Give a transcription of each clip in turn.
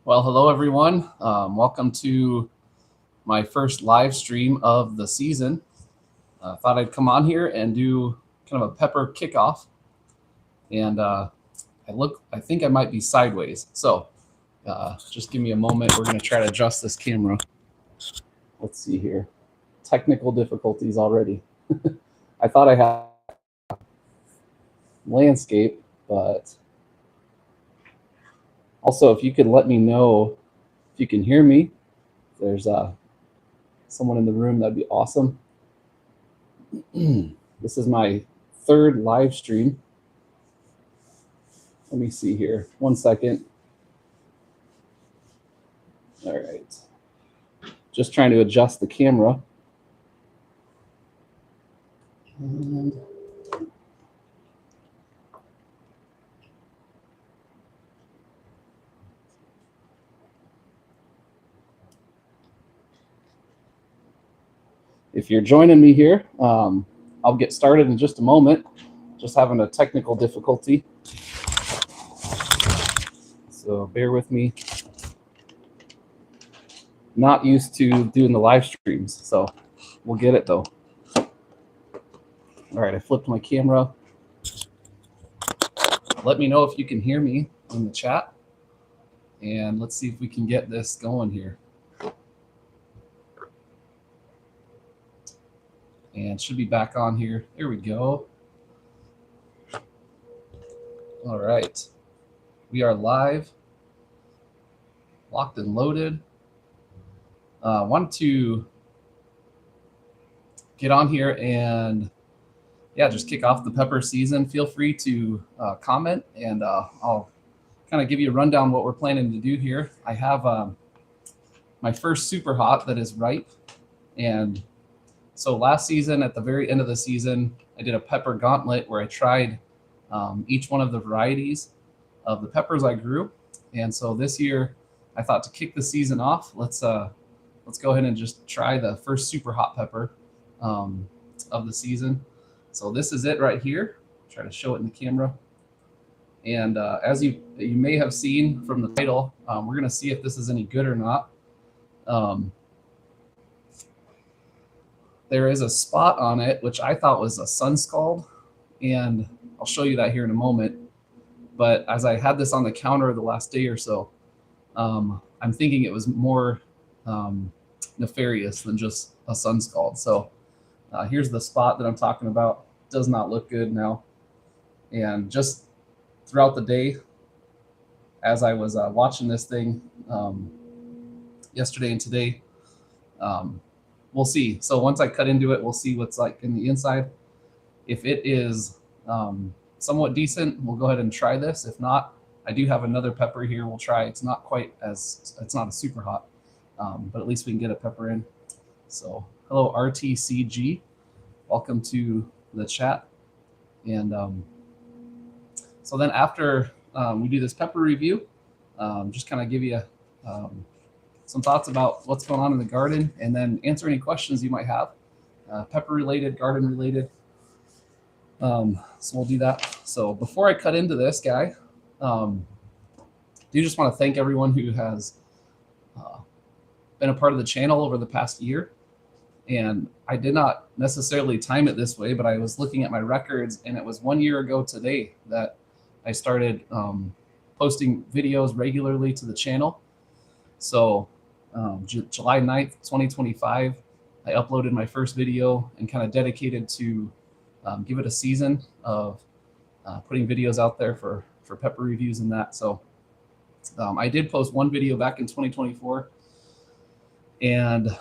Well, hello everyone. Welcome to my first live stream of the season. Thought I'd come on here and do kind of a pepper kickoff. And I think I might be sideways. So just give me a moment. We're going to try to adjust this camera. Let's see here. Technical difficulties already. I thought I had landscape, but also if you could let me know if you can hear me. If there's someone in the room, that'd be awesome. This is my third live stream. Let me see here. 1 second. All right. Just trying to adjust the camera. And if you're joining me here, I'll get started in just a moment. Just having a technical difficulty. So bear with me. Not used to doing the live streams, so we'll get it though. All right, I flipped my camera. Let me know if you can hear me in the chat. And let's see if we can get this going here. And should be back on here. There we go. All right. We are live, locked and loaded. Wanted to get on here and just kick off the pepper season. Feel free to comment, and I'll kind of give you a rundown what we're planning to do here. I have my first Superhot that is ripe, and so last season, at the very end of the season, I did a pepper gauntlet where I tried each one of the varieties of the peppers I grew. And so this year, I thought to kick the season off, let's go ahead and just try the first Superhot pepper of the season. So this is it right here. Try to show it in the camera. And as you may have seen from the title, we're going to see if this is any good or not. There is a spot on it, which I thought was a sun scald, and I'll show you that here in a moment. But as I had this on the counter the last day or so, I'm thinking it was more nefarious than just a sun scald. So here's the spot that I'm talking about. Does not look good now. And just throughout the day, as I was watching this thing yesterday and today, we'll see. So once I cut into it, we'll see what's like in the inside. If it is somewhat decent, we'll go ahead and try this. If not, I do have another pepper here we'll try. It's not a super hot, but at least we can get a pepper in. So hello, RTCG. Welcome to the chat. And so then after we do this pepper review, just kind of give you some thoughts about what's going on in the garden, and then answer any questions you might have, pepper related, garden related. So we'll do that. So before I cut into this guy, do just want to thank everyone who has been a part of the channel over the past year. And I did not necessarily time it this way, but I was looking at my records, and it was 1 year ago today that I started posting videos regularly to the channel. So July 9th, 2025, I uploaded my first video and kind of dedicated to give it a season of putting videos out there for pepper reviews and that. So I did post one video back in 2024, and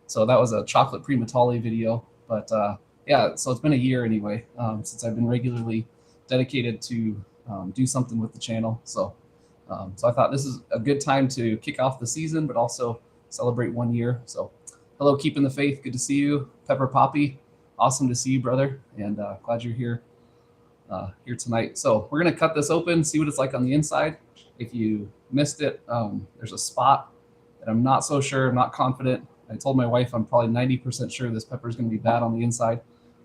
so that was a chocolate primatale video. But yeah, so it's been a year anyway since I've been regularly dedicated to do something with the channel. So I thought this is a good time to kick off the season, but also celebrate 1 year. So hello, Keeping the Faith. Good to see you. Pepper Poppy, awesome to see you, brother. And glad you're here tonight. So we're going to cut this open, see what it's like on the inside. If you missed it, there's a spot that I'm not so sure, I'm not confident. I told my wife I'm probably 90% sure this pepper is going to be bad on the inside,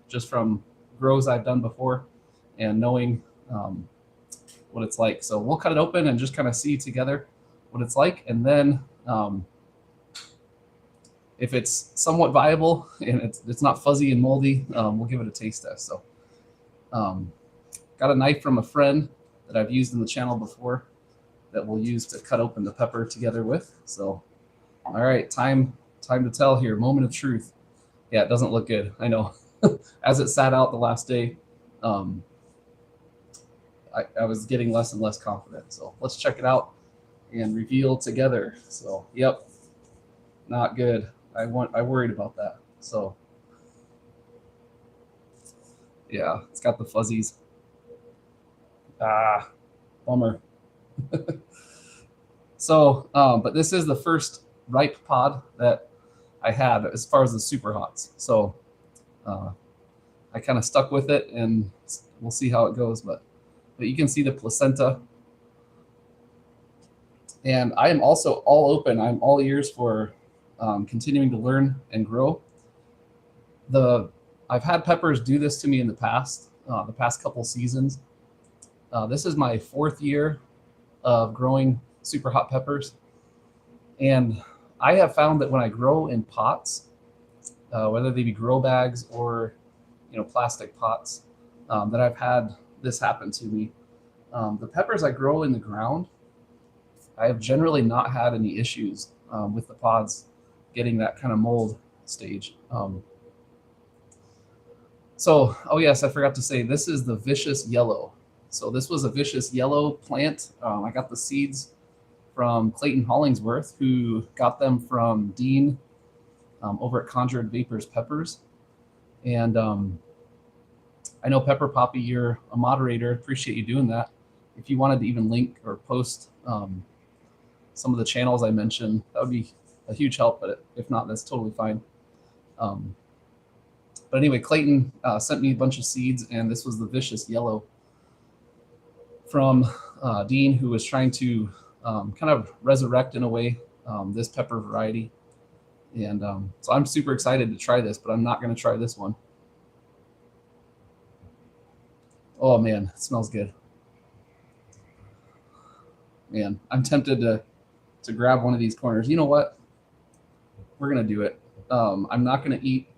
just from grows I've done before and knowing what it's like. So we'll cut it open and just kind of see together what it's like. And then if it's somewhat viable and it's not fuzzy and moldy, we'll give it a taste test. So got a knife from a friend that I've used in the channel before that we'll use to cut open the pepper together with. So, all right, time to tell here, moment of truth. Yeah, it doesn't look good, I know. As it sat out the last day, I was getting less and less confident. So let's check it out and reveal together. So, yep, not good. I worried about that. So, yeah, it's got the fuzzies. Ah, bummer. So, but this is the first ripe pod that I had as far as the Superhots. So, I kind of stuck with it, and we'll see how it goes. But you can see the placenta. And I am also all open. I'm all ears for continuing to learn and grow. I've had peppers do this to me in the past couple seasons. This is my 4th year of growing super hot peppers. And I have found that when I grow in pots, whether they be grow bags or plastic pots, that I've had this happen to me. The peppers I grow in the ground, I have generally not had any issues with the pods getting that kind of mold stage. So, oh yes, I forgot to say, this is the Vicious Yellow. So this was a Vicious Yellow plant. I got the seeds from Clayton Hollingsworth, who got them from Dean over at Conjured-Vaporz Peppers. And I know Pepper Poppy, you're a moderator. Appreciate you doing that. If you wanted to even link or post some of the channels I mentioned, that would be a huge help. But if not, that's totally fine. But anyway, Clayton sent me a bunch of seeds, and this was the Vicious Yellow from Dean, who was trying to kind of resurrect in a way this pepper variety. And so I'm super excited to try this, but I'm not going to try this one. Oh man, it smells good. Man, I'm tempted to grab one of these corners. You know what? We're going to do it. I'm not going to eat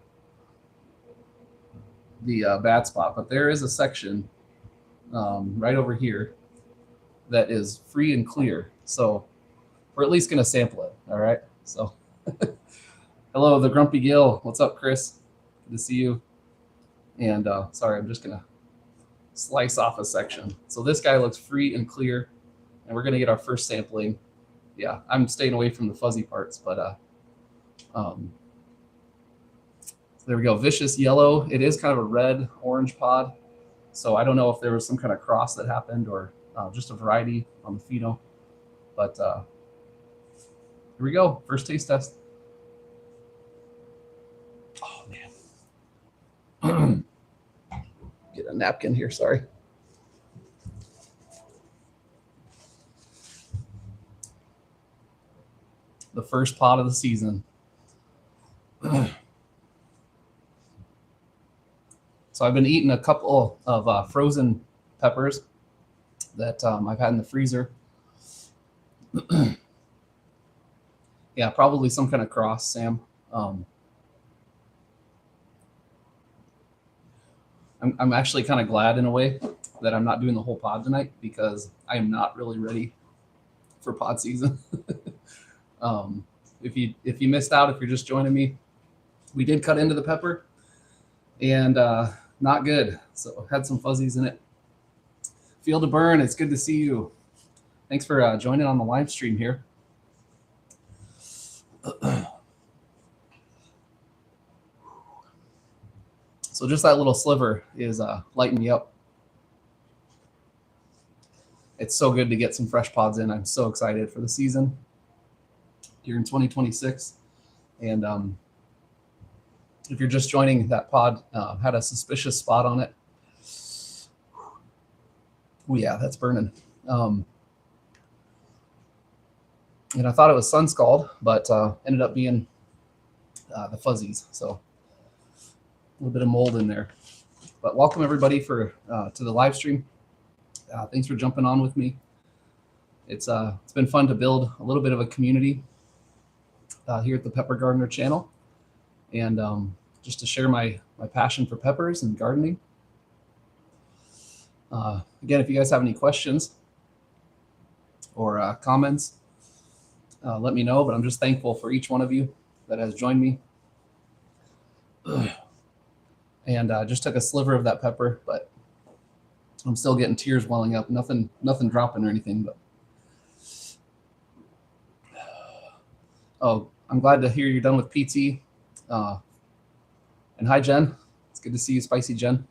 the bad spot, but there is a section right over here that is free and clear. So we're at least going to sample it. All right. So hello, the Grumpy Gill. What's up, Chris? Good to see you. And sorry, I'm just going to slice off a section. So this guy looks free and clear, and we're going to get our first sampling. Yeah, I'm staying away from the fuzzy parts, but so there we go. Vicious Yellow. It is kind of a red-orange pod. So I don't know if there was some kind of cross that happened or just a variety on the pheno. But here we go. First taste test. Oh, man. Get a napkin here. Sorry. The first pod of the season. So I've been eating a couple of frozen peppers that I've had in the freezer. Yeah, probably some kind of cross, Sam. I'm actually kind of glad in a way that I'm not doing the whole pod tonight, because I am not really ready for pod season. If you missed out, if you're just joining me, we did cut into the pepper, and not good. So had some fuzzies in it. Field to Burn, it's good to see you. Thanks for joining on the live stream here. So just that little sliver is lighting me up. It's so good to get some fresh pods in. I'm so excited for the season here in 2026. And if you're just joining, that pod had a suspicious spot on it. Oh yeah, that's burning. And I thought it was sun scald, but ended up being the fuzzies. So a little bit of mold in there. But welcome everybody to the live stream. Thanks for jumping on with me. It's been fun to build a little bit of a community here at the Pepper Gardener channel, and just to share my passion for peppers and gardening. Again, if you guys have any questions or comments, let me know. But I'm just thankful for each one of you that has joined me. And just took a sliver of that pepper, but I'm still getting tears welling up. Nothing dropping or anything. But oh, I'm glad to hear you're done with PT. And hi, Jen. It's good to see you, Spicy Jen.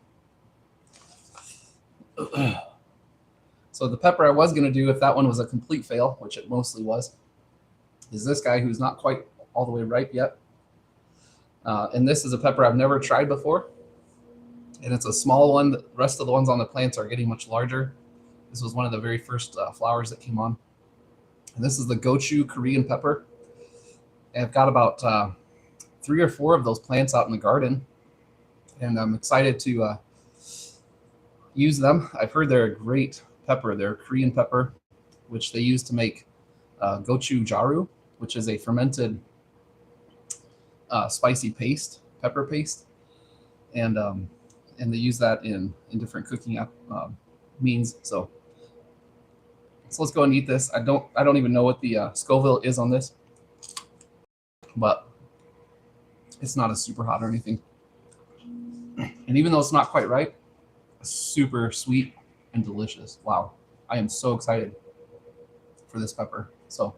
So the pepper I was going to do, if that one was a complete fail, which it mostly was, is this guy who's not quite all the way ripe yet. And this is a pepper I've never tried before. And it's a small one. The rest of the ones on the plants are getting much larger. This was one of the very first flowers that came on. And this is the gochu Korean pepper. And I've got about 3 or 4 of those plants out in the garden. And I'm excited to use them. I've heard they're a great pepper. They're a Korean pepper, which they use to make gochu-jaru, which is a fermented spicy paste, pepper paste. And they use that in different cooking means. So let's go and eat this. I don't even know what the Scoville is on this, but it's not a super hot or anything. And even though it's not quite right, it's super sweet and delicious. Wow, I am so excited for this pepper. So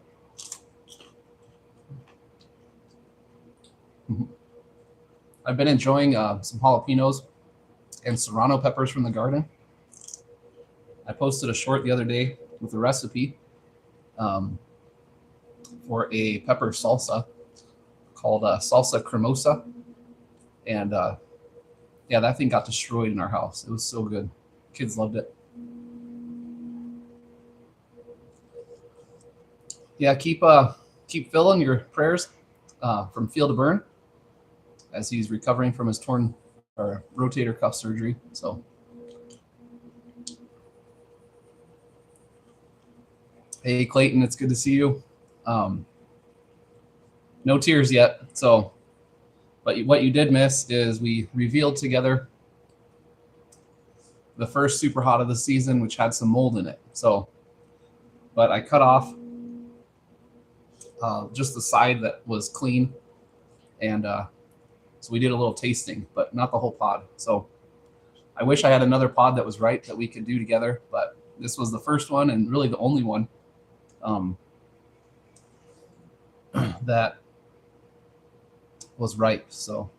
I've been enjoying some jalapenos and serrano peppers from the garden. I posted a short the other day with a recipe for a pepper salsa called salsa cremosa. And yeah, that thing got destroyed in our house. It was so good. Kids loved it. Yeah, keep filling your prayers from Feel to Burn as he's recovering from his torn or rotator cuff surgery. So hey Clayton, it's good to see you. No tears yet. So, but what you did miss is we revealed together the first Superhot of the season, which had some mold in it. So, but I cut off just the side that was clean, and so we did a little tasting, but not the whole pod. So I wish I had another pod that was right that we could do together, but this was the first one and really the only one that was ripe. So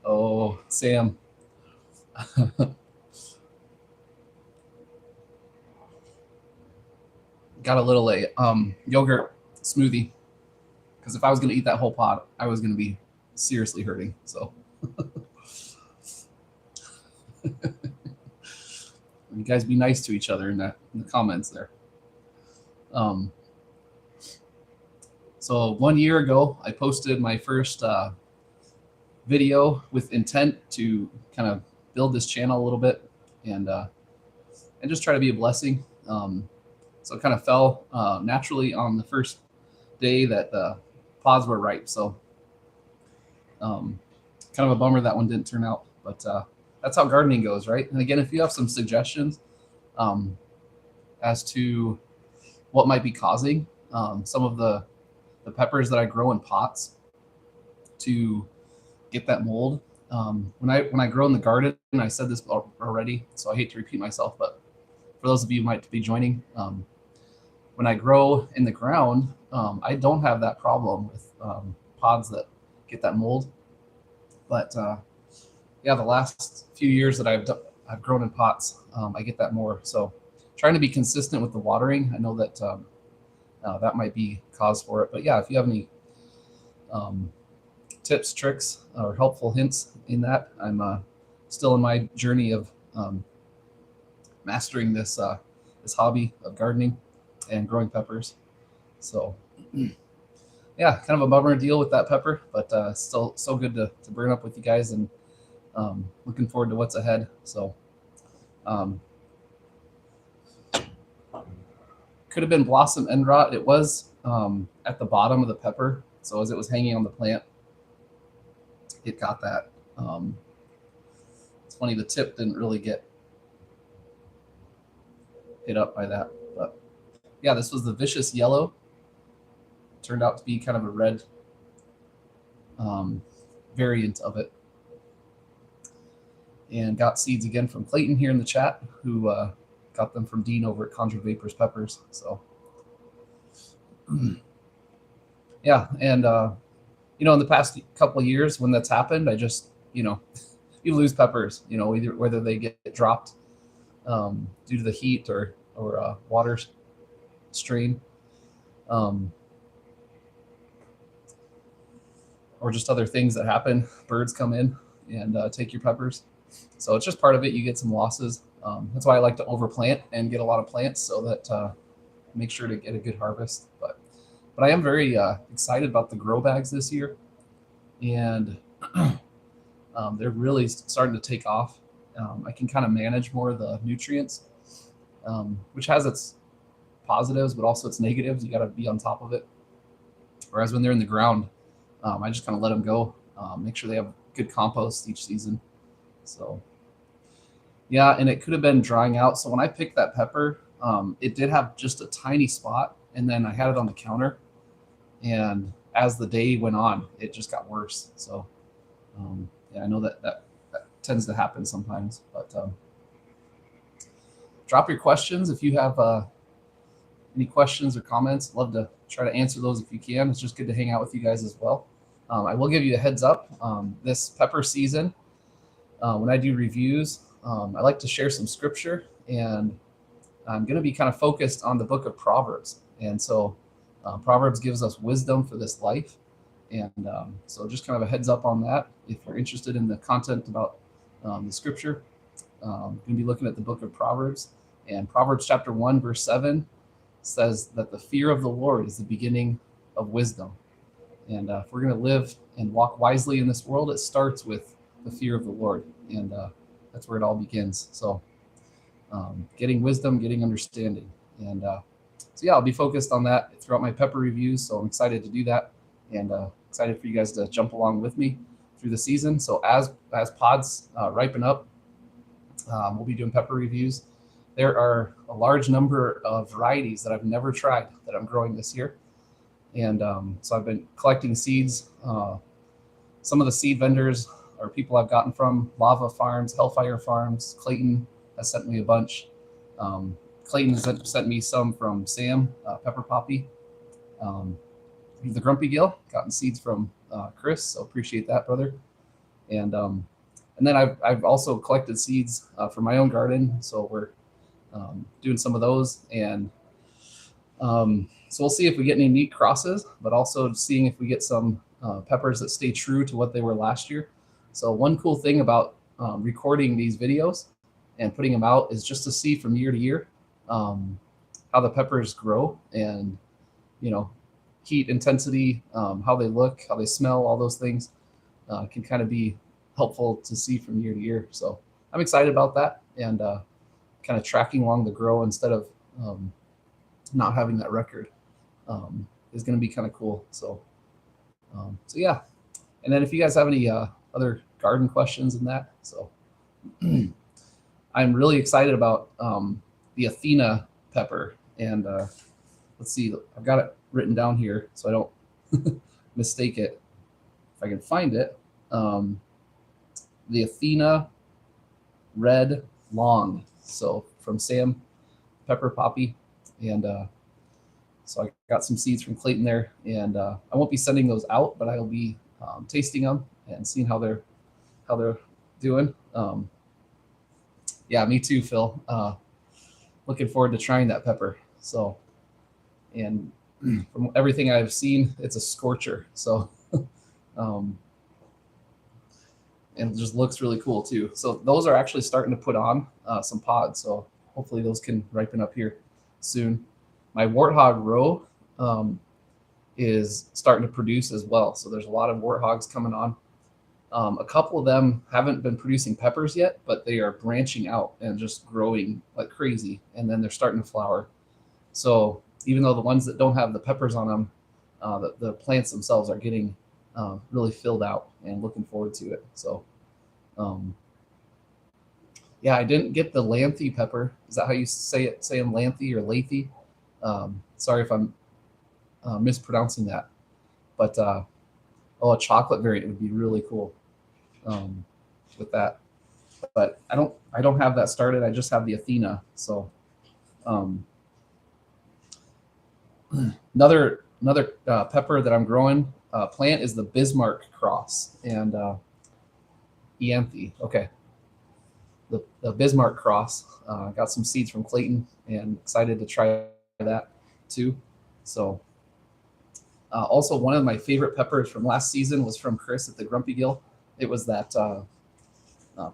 oh, Sam. Got a little yogurt smoothie, because if I was going to eat that whole pot, I was going to be seriously hurting. So you guys be nice to each other in the comments there. So 1 year ago, I posted my first video with intent to kind of build this channel a little bit and just try to be a blessing. So it kind of fell naturally on the first day that the pods were ripe. So kind of a bummer that one didn't turn out, but that's how gardening goes, right? And again, if you have some suggestions as to what might be causing some of the peppers that I grow in pots to get that mold. When I grow in the garden, and I said this already, so I hate to repeat myself, but for those of you who might be joining, when I grow in the ground, I don't have that problem with pods that get that mold. But yeah, the last few years that I've grown in pots, I get that more. So trying to be consistent with the watering. I know that that might be cause for it. But yeah, if you have any tips, tricks, or helpful hints in that, I'm still in my journey of mastering this hobby of gardening and growing peppers. So yeah, kind of a bummer deal with that pepper, but still so good to burn up with you guys and looking forward to what's ahead. So could have been blossom end rot. It was at the bottom of the pepper, so as it was hanging on the plant, it got that. It's funny, the tip didn't really get hit up by that, but yeah, this was the vicious yellow. Turned out to be kind of a red variant of it. And got seeds again from Clayton here in the chat, who got them from Dean over at Conjured-Vaporz Peppers. So yeah, and in the past couple of years when that's happened, I just you lose peppers, either whether they get dropped due to the heat or water strain, or just other things that happen. Birds come in and take your peppers. So it's just part of it. You get some losses. That's why I like to overplant and get a lot of plants so that make sure to get a good harvest. But I am very excited about the grow bags this year, and they're really starting to take off. I can kind of manage more of the nutrients, which has its positives, but also its negatives. You got to be on top of it. Whereas when they're in the ground, I just kind of let them go. Make sure they have good compost each season. So yeah, and it could have been drying out. So when I picked that pepper, it did have just a tiny spot, and then I had it on the counter, and as the day went on, it just got worse. So yeah, I know that tends to happen sometimes, but drop your questions if you have any questions or comments. Love to try to answer those if you can. It's just good to hang out with you guys as well. I will give you a heads up. This pepper season, when I do reviews, I like to share some scripture, and I'm going to be kind of focused on the book of Proverbs. And so Proverbs gives us wisdom for this life. And so just kind of a heads up on that. If you're interested in the content about the scripture, I'm going to be looking at the book of Proverbs. And Proverbs chapter 1, verse 7 says that the fear of the Lord is the beginning of wisdom. And if we're going to live and walk wisely in this world, it starts with the fear of the Lord. And that's where it all begins. So getting wisdom, getting understanding. And so yeah, I'll be focused on that throughout my pepper reviews. So I'm excited to do that, and excited for you guys to jump along with me through the season. So as pods ripen up, we'll be doing pepper reviews. There are a large number of varieties that I've never tried that I'm growing this year. And so I've been collecting seeds. Some of the seed vendors are people I've gotten from Lava Farms, Hellfire Farms. Clayton has sent me a bunch. Clayton sent me some from Sam, Pepper Poppy. The Grumpy Gill, gotten seeds from Chris, so appreciate that, brother. And then I've also collected seeds for my own garden, so we're doing some of those. And so we'll see if we get any neat crosses, but also seeing if we get some peppers that stay true to what they were last year. So one cool thing about recording these videos and putting them out is just to see from year to year how the peppers grow, and heat intensity, how they look, how they smell, all those things can kind of be helpful to see from year to year. So I'm excited about that, and kind of tracking along the grow instead of not having that record is going to be kind of cool. So yeah. And then if you guys have any other garden questions in that, so I'm really excited about the Athena pepper. And let's see, I've got it written down here so I don't mistake it. If I can find it, the Athena Red Long. So from Sam, Pepper Poppy. And so I got some seeds from Clayton there, and I won't be sending those out, but I'll be tasting them and seeing how they're doing. Yeah, me too, Phil. Looking forward to trying that pepper. So, and from everything I've seen, it's a scorcher. So, and it just looks really cool too. So those are actually starting to put on some pods. So hopefully those can ripen up here soon. My warthog row is starting to produce as well. So there's a lot of warthogs coming on. A couple of them haven't been producing peppers yet, but they are branching out and just growing like crazy, and then they're starting to flower. So even though the ones that don't have the peppers on them, the plants themselves are getting really filled out, and looking forward to it. So um, yeah, I didn't get the lanthy pepper. Is that how you say it? Say them lanthy or lathy? Sorry if I'm mispronouncing that. But oh, a chocolate variant would be really cool um, with that. But I don't have that started. I just have the Athena. So um, another pepper that I'm growing plant is the Bismarck cross and Eanthe. Okay, the Bismarck cross. Got some seeds from Clayton and excited to try that too. So also one of my favorite peppers from last season was from Chris at the Grumpy Gill. It was that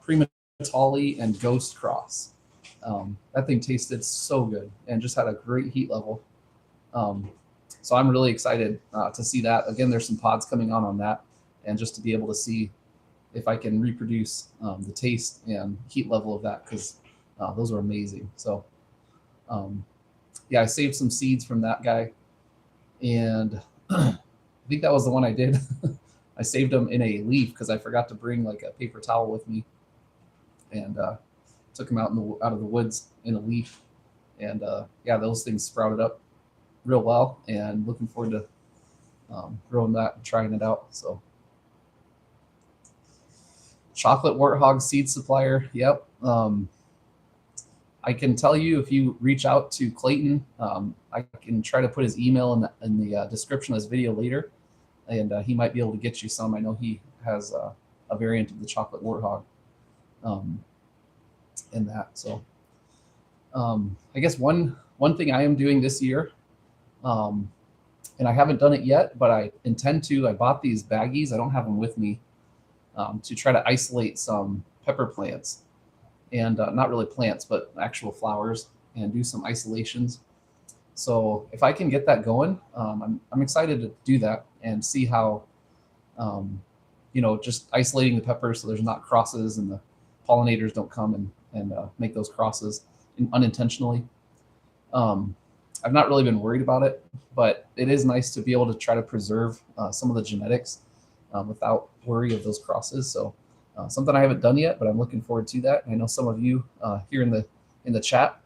Prima Tali and Ghost cross. That thing tasted so good and just had a great heat level. So I'm really excited to see that. Again, there's some pods coming on that, and just to be able to see if I can reproduce the taste and heat level of that, because those are amazing. So yeah, I saved some seeds from that guy, and I think that was the one I did. I saved them in a leaf because I forgot to bring like a paper towel with me, and took them out of the woods in a leaf, and yeah, those things sprouted up real well, and looking forward to growing that and trying it out. So chocolate warthog seed supplier. Yep. I can tell you if you reach out to Clayton, I can try to put his email in the description of this video later, and he might be able to get you some. I know he has a variant of the chocolate warthog in that. So I guess one thing I am doing this year, and I haven't done it yet, but I intend to. I bought these baggies. I don't have them with me to try to isolate some pepper plants, and not really plants, but actual flowers, and do some isolations. So if I can get that going, I'm excited to do that and see how, just isolating the peppers so there's not crosses and the pollinators don't come and make those crosses unintentionally. I've not really been worried about it, but it is nice to be able to try to preserve some of the genetics without worry of those crosses. So something I haven't done yet, but I'm looking forward to that. I know some of you here in the chat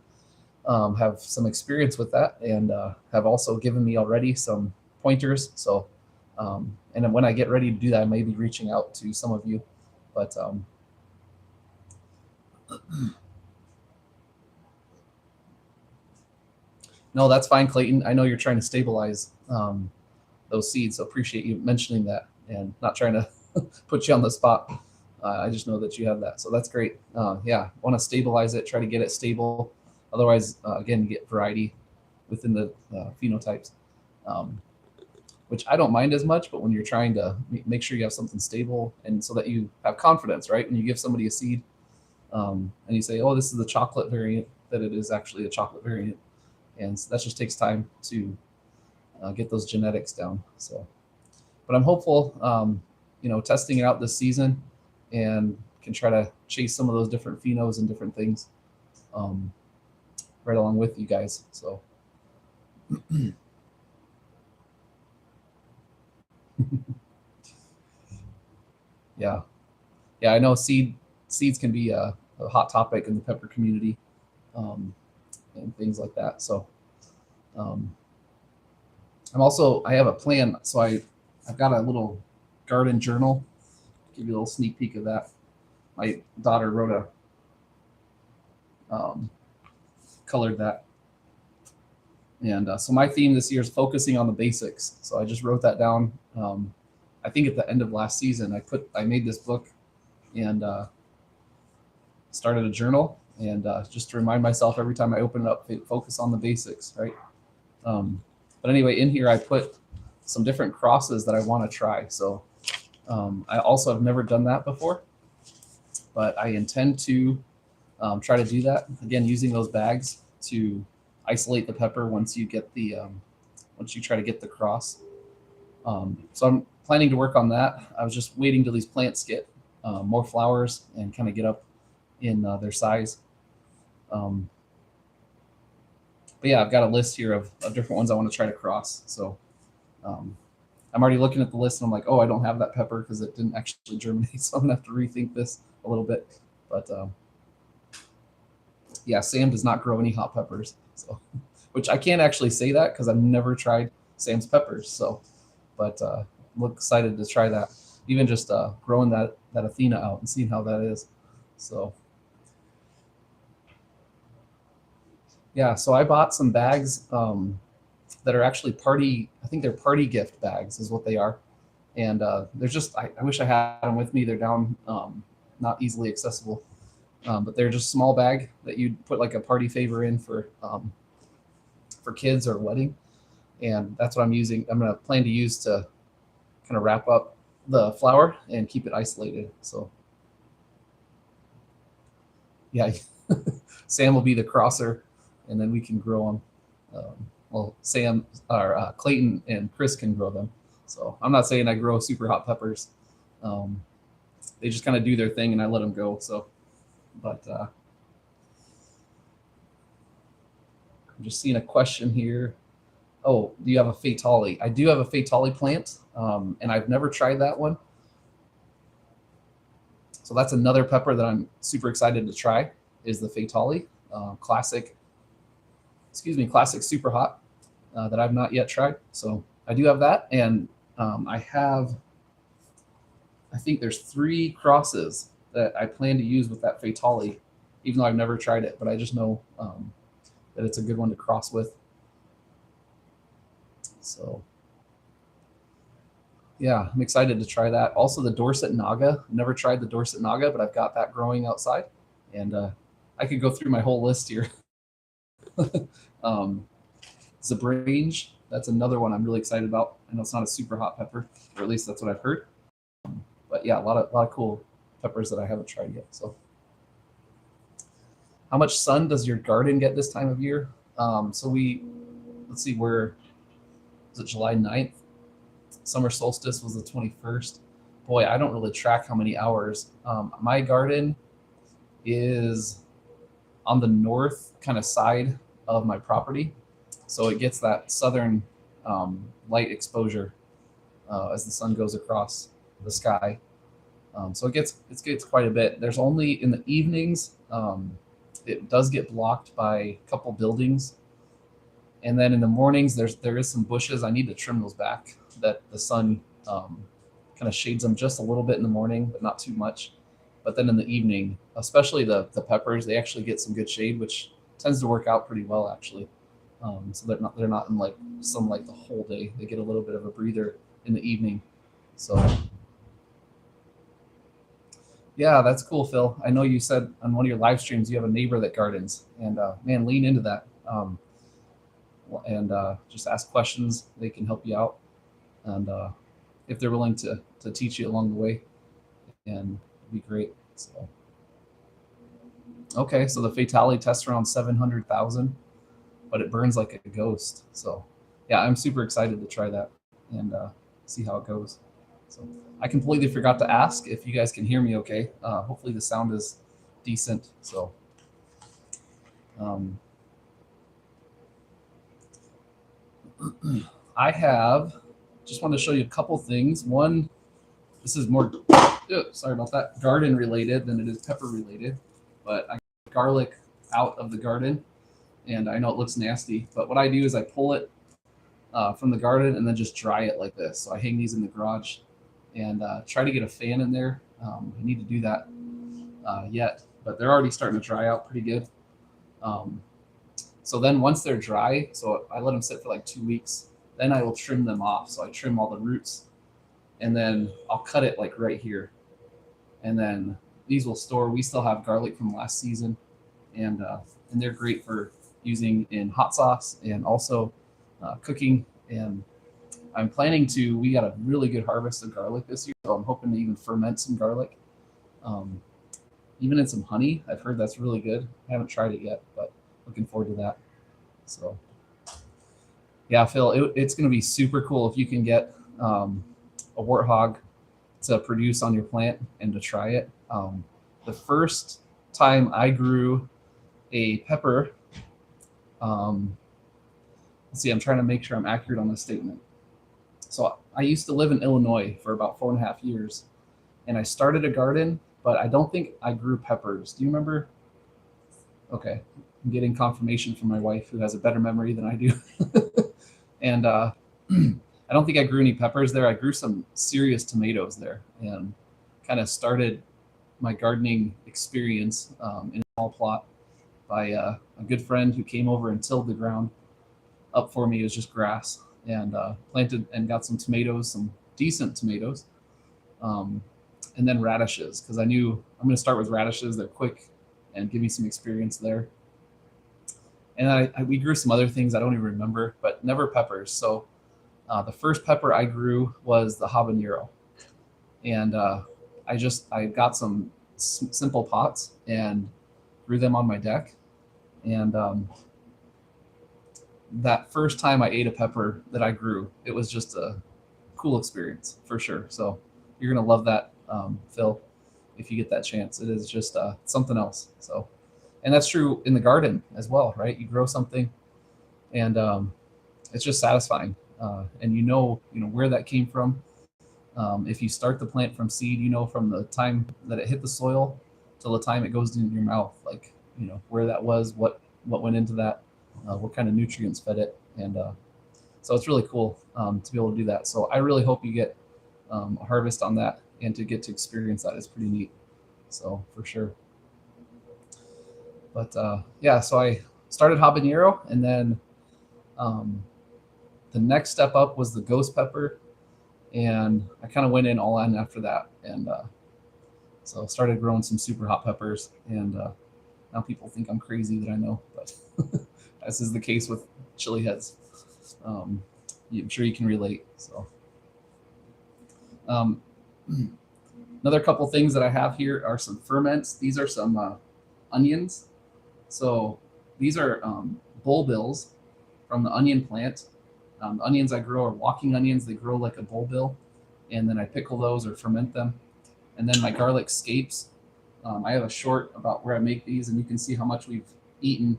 have some experience with that, and have also given me already some pointers. So and then when I get ready to do that, I may be reaching out to some of you. But no, that's fine, Clayton. I know you're trying to stabilize those seeds, so appreciate you mentioning that and not trying to put you on the spot. I just know that you have that, so that's great. Yeah, want to stabilize it, try to get it stable. Otherwise, again, get variety within the phenotypes, which I don't mind as much. But when you're trying to make sure you have something stable, and so that you have confidence, right? When you give somebody a seed, and you say, "Oh, this is the chocolate variant," that it is actually a chocolate variant, and so that just takes time to get those genetics down. So, but I'm hopeful, testing it out this season, and can try to chase some of those different phenos and different things right along with you guys. So yeah, I know seeds can be a hot topic in the pepper community, and things like that. So I have a plan. So I've got a little garden journal. Give you a little sneak peek of that. My daughter wrote colored that. And so my theme this year is focusing on the basics. So I just wrote that down. I think at the end of last season, I made this book and started a journal, and just to remind myself every time I open it up, focus on the basics, right? But anyway, in here I put some different crosses that I want to try. So I also have never done that before, but I intend to try to do that again using those bags to isolate the pepper once you try to get the cross. So planning to work on that. I was just waiting till these plants get more flowers and kind of get up in their size. But yeah, I've got a list here of different ones I want to try to cross. So I'm already looking at the list and I'm like, oh, I don't have that pepper because it didn't actually germinate. So I'm gonna have to rethink this a little bit. But yeah, Sam does not grow any hot peppers. So, which I can't actually say that because I've never tried Sam's peppers. So, but I'm excited to try that. Even just growing that Athena out and seeing how that is. So yeah, so I bought some bags that are actually party. I think they're party gift bags, is what they are. And they're just. I wish I had them with me. They're down, not easily accessible, but they're just small bag that you'd put like a party favor in for kids or a wedding, and that's what I'm using. I'm gonna plan to use to kind of wrap up the flower and keep it isolated. So yeah, Sam will be the crosser, and then we can grow them. Well, Sam or Clayton and Chris can grow them. So I'm not saying I grow super hot peppers. They just kind of do their thing, and I let them go. So, but I'm just seeing a question here. Oh, do you have a Fatale? I do have a Fatale plant, and I've never tried that one. So that's another pepper that I'm super excited to try. Is the Fatale classic? Excuse me, classic Superhot that I've not yet tried. So I do have that, and I think there's 3 crosses that I plan to use with that Fatale, even though I've never tried it. But I just know that it's a good one to cross with. So yeah, I'm excited to try that. Also the Dorset Naga. I've never tried the Dorset Naga, but I've got that growing outside, and I could go through my whole list here. Zabrange, that's another one I'm really excited about. I know it's not a super hot pepper, or at least that's what I've heard. But yeah, a lot of cool peppers that I haven't tried yet. So, how much sun does your garden get this time of year? So let's see, is it July 9th? Summer solstice was the 21st. Boy, I don't really track how many hours. My garden is on the north kind of side of my property, so it gets that southern light exposure as the sun goes across the sky. So it gets quite a bit. There's only in the evenings. It does get blocked by a couple buildings, and then in the mornings there is some bushes. I need to trim those back. That the sun kind of shades them just a little bit in the morning, but not too much. But then in the evening, especially the peppers, they actually get some good shade, which tends to work out pretty well actually. So they're not in like sunlight the whole day. They get a little bit of a breather in the evening. So yeah, that's cool, Phil. I know you said on one of your live streams you have a neighbor that gardens, and man, lean into that. And just ask questions. They can help you out, and if they're willing to teach you along the way, and it'd be great. So okay, so the Fatale tests around 700,000, but it burns like a ghost. So yeah, I'm super excited to try that and see how it goes. So I completely forgot to ask if you guys can hear me okay. Hopefully the sound is decent. So I just want to show you a couple things. One, this is more, sorry about that, garden related than it is pepper related, but I got garlic out of the garden, and I know it looks nasty, but what I do is I pull it from the garden and then just dry it like this. So I hang these in the garage and try to get a fan in there. I need to do that yet, but they're already starting to dry out pretty good. So then once they're dry, so I let them sit for like 2 weeks, then I will trim them off. So I trim all the roots, and then I'll cut it like right here. And then these will store. We still have garlic from last season, and they're great for using in hot sauce and also cooking. And I'm planning to, we got a really good harvest of garlic this year, so I'm hoping to even ferment some garlic. Even in some honey, I've heard that's really good. I haven't tried it yet, but looking forward to that. So yeah, Phil, it's going to be super cool if you can get a warthog to produce on your plant and to try it. The first time I grew a pepper, let's see, I'm trying to make sure I'm accurate on this statement. So I used to live in Illinois for about 4.5 years, and I started a garden, but I don't think I grew peppers. Do you remember? Okay, I'm getting confirmation from my wife, who has a better memory than I do. And I don't think I grew any peppers there. I grew some serious tomatoes there, and kind of started my gardening experience in a small plot by a good friend who came over and tilled the ground up for me. It was just grass, and planted and got some tomatoes, some decent tomatoes, um, and then radishes, because I knew I'm going to start with radishes. They're quick and give me some experience there. And we grew some other things I don't even remember, but never peppers. So the first pepper I grew was the habanero, and I got some simple pots and grew them on my deck. And that first time I ate a pepper that I grew, it was just a cool experience for sure. So you're gonna love that, Phil, if you get that chance. It is just something else. So, and that's true in the garden as well, right? You grow something, and it's just satisfying, and you know where that came from. If you start the plant from seed, from the time that it hit the soil till the time it goes in your mouth, like where that was, what went into that, what kind of nutrients fed it, and so it's really cool to be able to do that. So I really hope you get a harvest on that, and to get to experience that is pretty neat. So for sure. But yeah, so I started habanero, and then the next step up was the ghost pepper, and I kind of went in all in after that, and so started growing some super hot peppers, and now people think I'm crazy that I know, but this is the case with chili heads. I'm sure you can relate. So um, another couple things that I have here are some ferments. These are some onions. So these are bulbils from the onion plant. The onions I grow are walking onions. They grow like a bulbil, and then I pickle those or ferment them. And then my garlic scapes. I have a short about where I make these, and you can see how much we've eaten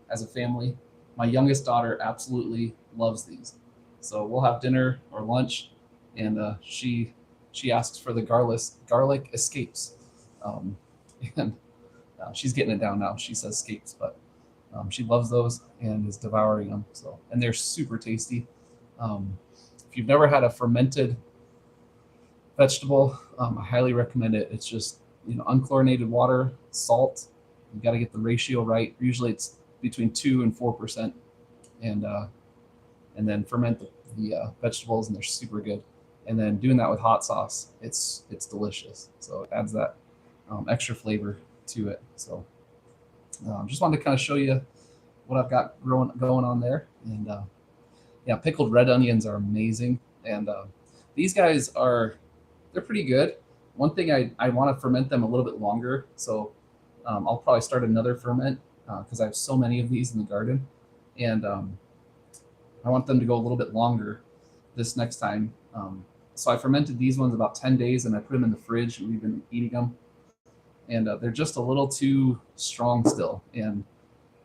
as a family. My youngest daughter absolutely loves these, so we'll have dinner or lunch, and she asks for the garlic escapes, and she's getting it down now. She says scapes, but she loves those and is devouring them. So, and they're super tasty. If you've never had a fermented vegetable, I highly recommend it. It's just unchlorinated water, salt. You got to get the ratio right. Usually it's between 2 and 4%, and then ferment the vegetables, and they're super good. And then doing that with hot sauce, it's delicious. So it adds that extra flavor to it. So just wanted to kind of show you what I've got going on there. And yeah, pickled red onions are amazing, and these guys they're pretty good. One thing I want to ferment them a little bit longer, so I'll probably start another ferment because I have so many of these in the garden, and I want them to go a little bit longer this next time. So I fermented these ones about 10 days, and I put them in the fridge, and we've been eating them, and they're just a little too strong still and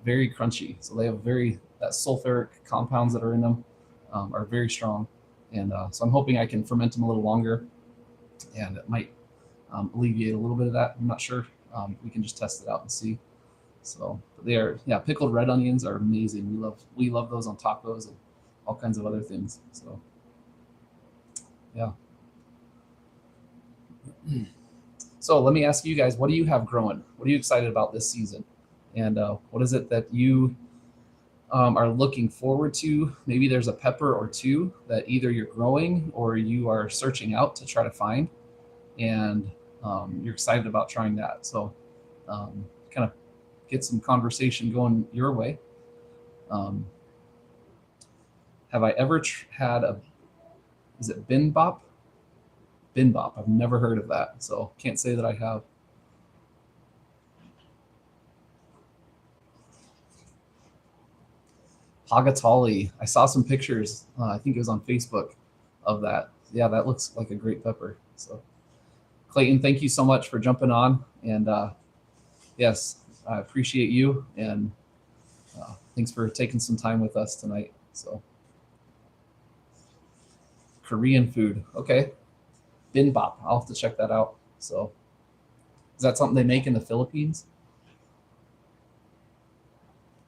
very crunchy. So they have that sulfuric compounds that are in them are very strong, and so I'm hoping I can ferment them a little longer, and it might alleviate a little bit of that. I'm not sure. We can just test it out and see. So pickled red onions are amazing. We love those on tacos and all kinds of other things. So yeah. So let me ask you guys, what do you have growing? What are you excited about this season? And what is it that you are looking forward to? Maybe there's a pepper or two that either you're growing or you are searching out to try to find, and you're excited about trying that. So kind of get some conversation going your way. Have I ever had is it bin bop? Bin bop. I've never heard of that, so can't say that I have. Hagatali. I saw some pictures. I think it was on Facebook of that. Yeah, that looks like a great pepper. So Clayton, thank you so much for jumping on. And yes, I appreciate you. And thanks for taking some time with us tonight. So Korean food. Okay. Bimbap. I'll have to check that out. So is that something they make in the Philippines?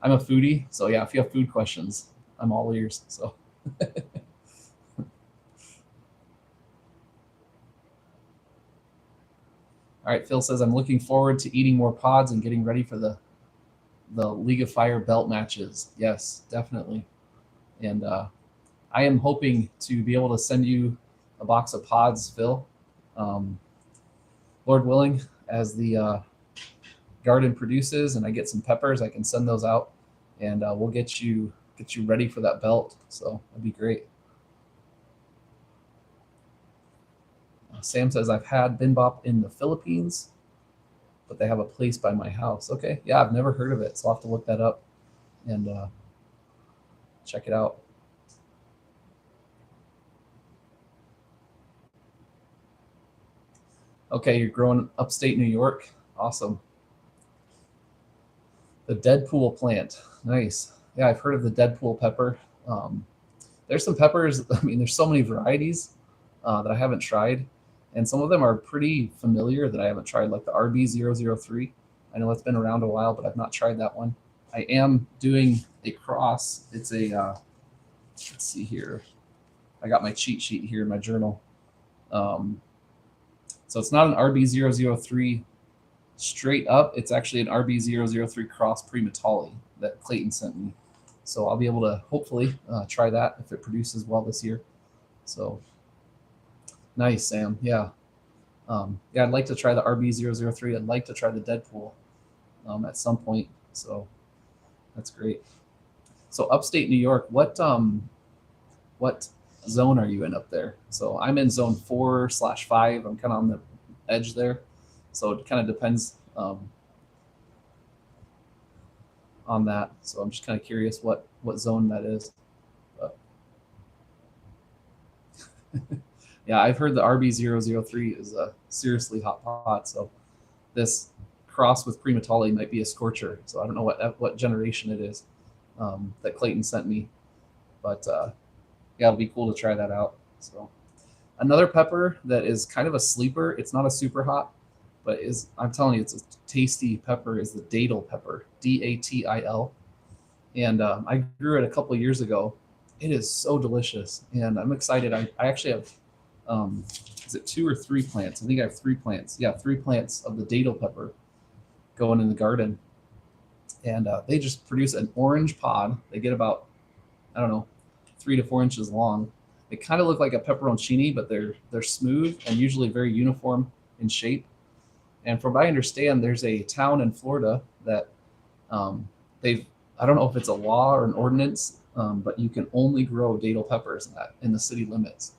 I'm a foodie. So yeah, if you have food questions, I'm all ears. So all right, Phil says I'm looking forward to eating more pods and getting ready for the League of Fire belt matches. Yes, definitely. And I am hoping to be able to send you a box of pods, Phil. Um, Lord willing, as the garden produces and I get some peppers, I can send those out, and we'll get you ready for that belt. So that'd be great. Sam says I've had bimbop in the Philippines, but they have a place by my house. Okay, yeah, I've never heard of it, so I'll have to look that up and check it out. Okay, you're growing upstate New York. Awesome. The Deadpool plant. Nice. Yeah, I've heard of the Deadpool pepper. Um, there's some peppers. I mean, there's so many varieties that I haven't tried, and some of them are pretty familiar that I haven't tried, like the RB003. I know it's been around a while, but I've not tried that one. I am doing a cross. It's a let's see here. I got my cheat sheet here in my journal. Um, so it's not an RB003 straight up. It's actually an RB003 cross Primatali that Clayton sent me. So I'll be able to hopefully try that if it produces well this year. So nice, Sam. Yeah. Yeah, I'd like to try the RB003. I'd like to try the Deadpool at some point. So that's great. So upstate New York, what zone are you in up there? So I'm in zone 4/5. I'm kind of on the edge there. So it kind of depends on that. So I'm just kind of curious what zone that is. But yeah, I've heard the RB003 is a seriously hot pot. So this cross with Primatali might be a scorcher. So I don't know what generation it is that Clayton sent me, but yeah, it'll be cool to try that out. So another pepper that is kind of a sleeper. It's not a super hot, but is I'm telling you, it's a tasty pepper. Is the datil pepper, Datil, and I grew it a couple of years ago. It is so delicious, and I'm excited. I actually have, is it 2 or 3 plants? I think I have 3 plants. Yeah, 3 plants of the datil pepper going in the garden, and they just produce an orange pod. They get about, I don't know, 3 to 4 inches long. They kind of look like a pepperoncini, but they're smooth and usually very uniform in shape. And from what I understand, there's a town in Florida that they've, I don't know if it's a law or an ordinance, but you can only grow datil peppers in the city limits.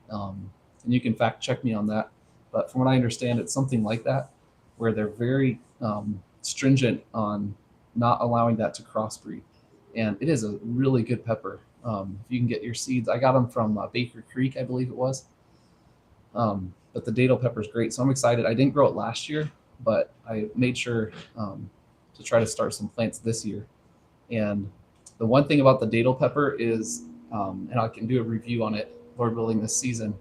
And you can fact check me on that. But from what I understand, it's something like that, where they're very stringent on not allowing that to crossbreed. And it is a really good pepper. If you can get your seeds, I got them from Baker Creek, I believe it was. But the datil pepper is great, so I'm excited. I didn't grow it last year, but I made sure to try to start some plants this year. And the one thing about the datil pepper is, and I can do a review on it, Lord willing, this season,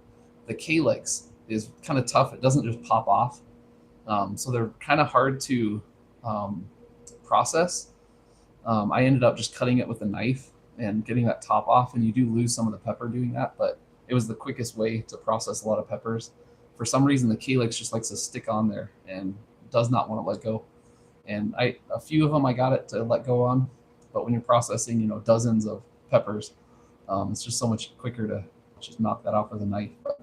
the calyx is kind of tough. It doesn't just pop off. So they're kind of hard to process. I ended up just cutting it with a knife and getting that top off, and you do lose some of the pepper doing that, but it was the quickest way to process a lot of peppers. For some reason, the calyx just likes to stick on there and does not want to let go. And a few of them I got it to let go on, but when you're processing, dozens of peppers, it's just so much quicker to just knock that off with a knife. But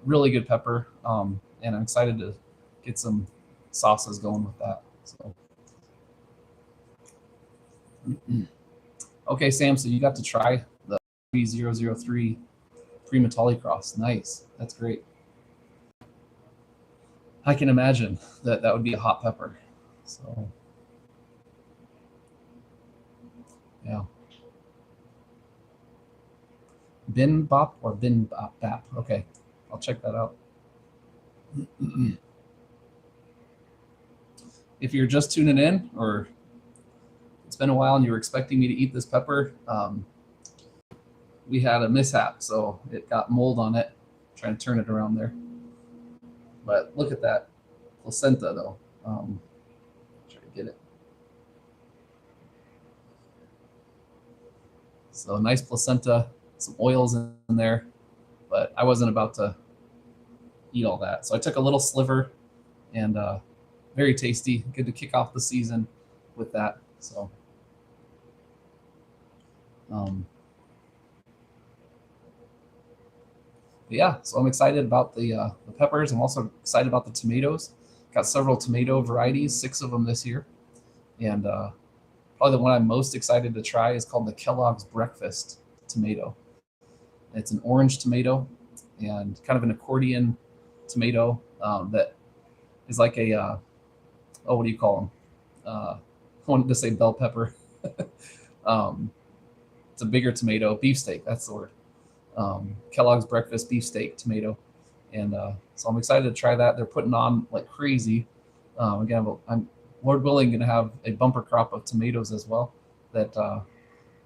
really good pepper, and I'm excited to get some sauces going with that. So. Okay, Sam, so you got to try the B003 Primatali cross. Nice. That's great. I can imagine that would be a hot pepper. So, yeah. Bin Bop or Bin Bop Bap. Okay, I'll check that out. If you're just tuning in, or it's been a while and you were expecting me to eat this pepper, we had a mishap, so it got mold on it. Trying to turn it around there, but look at that placenta though. Try to get it. So nice placenta, some oils in there, but I wasn't about to eat all that. So I took a little sliver, and very tasty. Good to kick off the season with that. So, yeah, so I'm excited about the peppers. I'm also excited about the tomatoes. Got several tomato varieties, 6 of them this year, and probably the one I'm most excited to try is called the Kellogg's Breakfast tomato. It's an orange tomato and kind of an accordion tomato that is like a what do you call them? I wanted to say bell pepper. It's a bigger tomato, beefsteak. That's the word. Kellogg's Breakfast beefsteak tomato, and so I'm excited to try that. They're putting on like crazy. Again, I'm Lord willing going to have a bumper crop of tomatoes as well that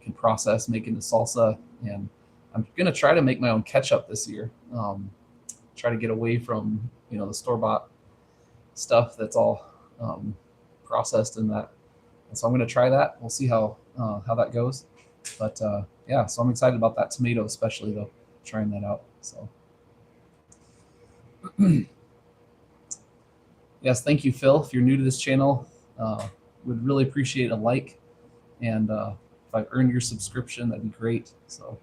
can process, make into salsa, and I'm going to try to make my own ketchup this year. Try to get away from the store-bought stuff that's all processed in that. And so I'm going to try that. We'll see how that goes. But yeah, so I'm excited about that tomato, especially though, trying that out. So yes, thank you, Phil. If you're new to this channel, would really appreciate a like, and if I've earned your subscription, that'd be great. So,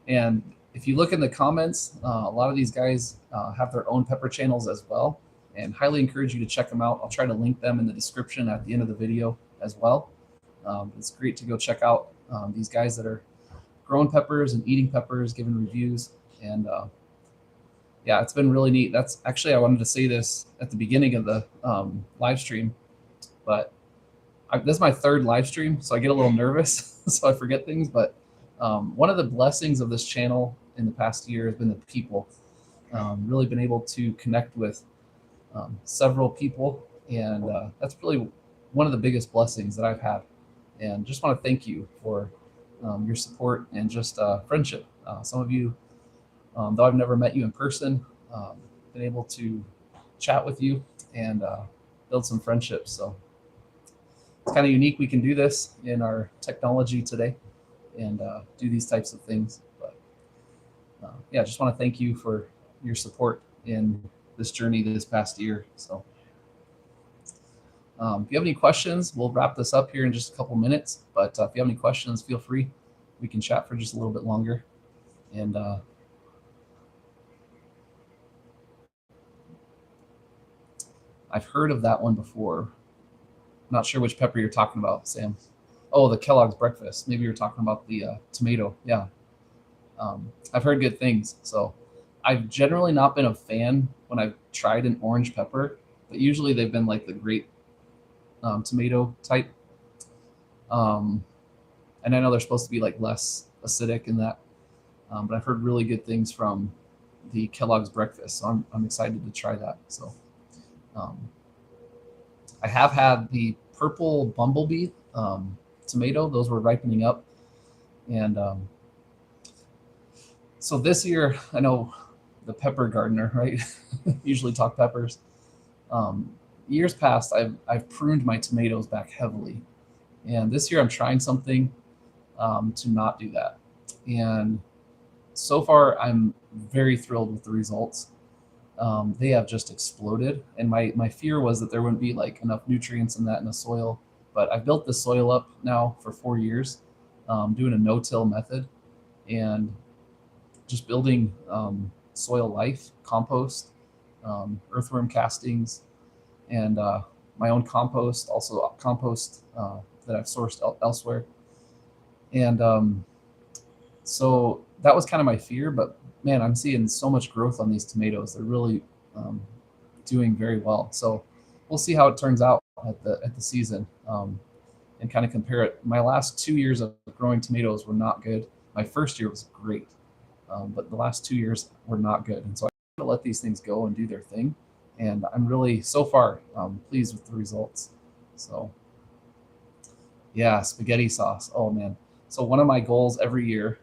and if you look in the comments, a lot of these guys have their own pepper channels as well, and highly encourage you to check them out. I'll try to link them in the description at the end of the video as well. It's great to go check out these guys that are growing peppers and eating peppers, giving reviews, and yeah, it's been really neat. That's actually, I wanted to say this at the beginning of the live stream, but this is my 3rd live stream, so I get a little nervous, so I forget things. But one of the blessings of this channel in the past year has been the people. Really been able to connect with several people, and that's really one of the biggest blessings that I've had. And just want to thank you for your support and just friendship. Some of you, though I've never met you in person, been able to chat with you and build some friendships. So it's kind of unique we can do this in our technology today and do these types of things. But yeah, just want to thank you for your support in this journey this past year. So if you have any questions, we'll wrap this up here in just a couple minutes. But if you have any questions, feel free. We can chat for just a little bit longer. And I've heard of that one before. I'm not sure which pepper you're talking about, Sam. Oh, the Kellogg's Breakfast. Maybe you're talking about the tomato. Yeah. I've heard good things. So I've generally not been a fan when I've tried an orange pepper, but usually they've been like the great tomato type. And I know they're supposed to be like less acidic in that, but I've heard really good things from the Kellogg's Breakfast, so I'm excited to try that. So I have had the purple bumblebee tomato; those were ripening up, and so this year I know the pepper gardener, right? Usually talk peppers. Years past, I've pruned my tomatoes back heavily, and this year I'm trying something to not do that. And so far, I'm very thrilled with the results. They have just exploded, and my fear was that there wouldn't be like enough nutrients in that in the soil. But I built the soil up now for 4 years, doing a no-till method, and just building soil life, compost, earthworm castings, and my own compost, also compost that I've sourced elsewhere. And so that was kind of my fear, but man, I'm seeing so much growth on these tomatoes. They're really doing very well. So we'll see how it turns out at the season, and kind of compare it. My last 2 years of growing tomatoes were not good. my first year was great, but the last 2 years were not good. And so I had to let these things go and do their thing. And I'm really, so far, pleased with the results. So yeah, spaghetti sauce. Oh man. So one of my goals every year,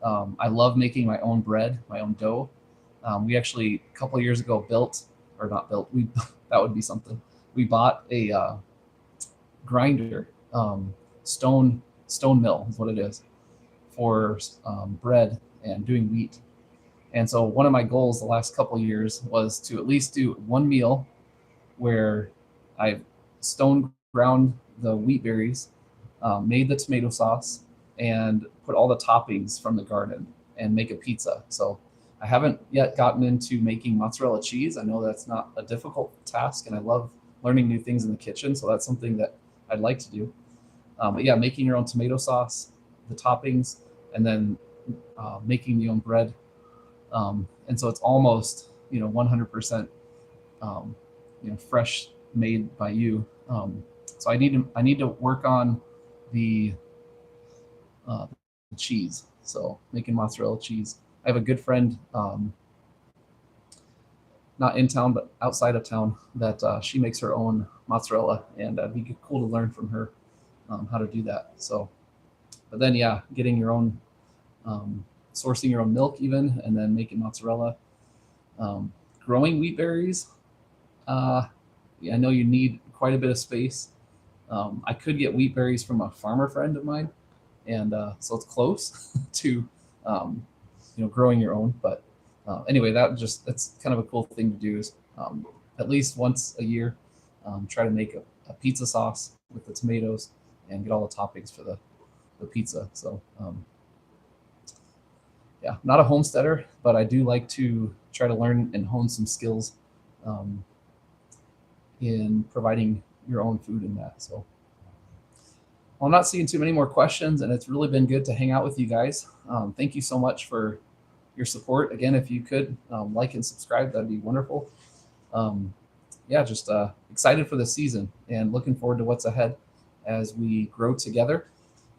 I love making my own bread, my own dough. We actually a couple of years ago built, or not built, we that would be something. We bought a grinder, stone mill is what it is, for bread and doing wheat. And so one of my goals the last couple of years was to at least do one meal where I stone ground the wheat berries, made the tomato sauce, and put all the toppings from the garden and make a pizza. So I haven't yet gotten into making mozzarella cheese. I know that's not a difficult task, and I love learning new things in the kitchen. So that's something that I'd like to do. But yeah, making your own tomato sauce, the toppings, and then making your own bread. And so it's almost 100% fresh, made by you. So I need to work on the cheese. So making mozzarella cheese. I have a good friend, not in town but outside of town, that she makes her own mozzarella, and it'd be cool to learn from her how to do that. So, but then yeah, getting your own, sourcing your own milk even, and then making mozzarella. Growing wheat berries. Yeah, I know you need quite a bit of space. I could get wheat berries from a farmer friend of mine, and so it's close to growing your own. But anyway, that's kind of a cool thing to do, is at least once a year, try to make a pizza sauce with the tomatoes and get all the toppings for the pizza. So yeah, not a homesteader, but I do like to try to learn and hone some skills in providing your own food in that. So well, I'm not seeing too many more questions, and it's really been good to hang out with you guys. Thank you so much for your support. Again, if you could like and subscribe, that'd be wonderful. Yeah, just excited for the season and looking forward to what's ahead as we grow together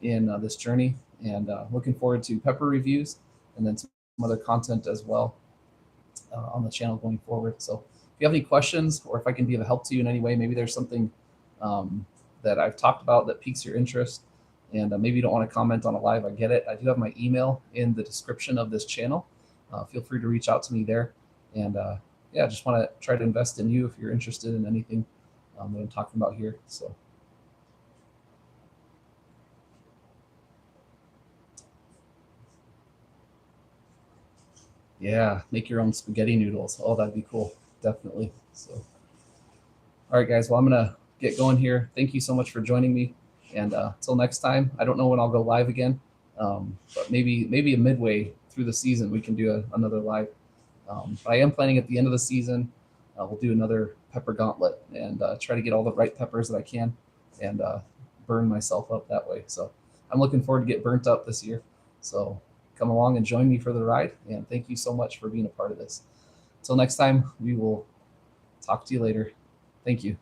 in this journey, and looking forward to pepper reviews and then some other content as well on the channel going forward. So if you have any questions, or if I can be of help to you in any way, maybe there's something that I've talked about that piques your interest, and maybe you don't want to comment on a live, I get it. I do have my email in the description of this channel. Feel free to reach out to me there. And yeah, just want to try to invest in you if you're interested in anything that I'm talking about here. So yeah, make your own spaghetti noodles. Oh, that'd be cool. Definitely. So all right, guys. Well, I'm going to get going here. Thank you so much for joining me. And until next time, I don't know when I'll go live again, but maybe a midway through the season, we can do another live. But I am planning at the end of the season, we'll do another pepper gauntlet and try to get all the right peppers that I can, and burn myself up that way. So I'm looking forward to get burnt up this year. So come along and join me for the ride. And thank you so much for being a part of this. Until next time, we will talk to you later. Thank you.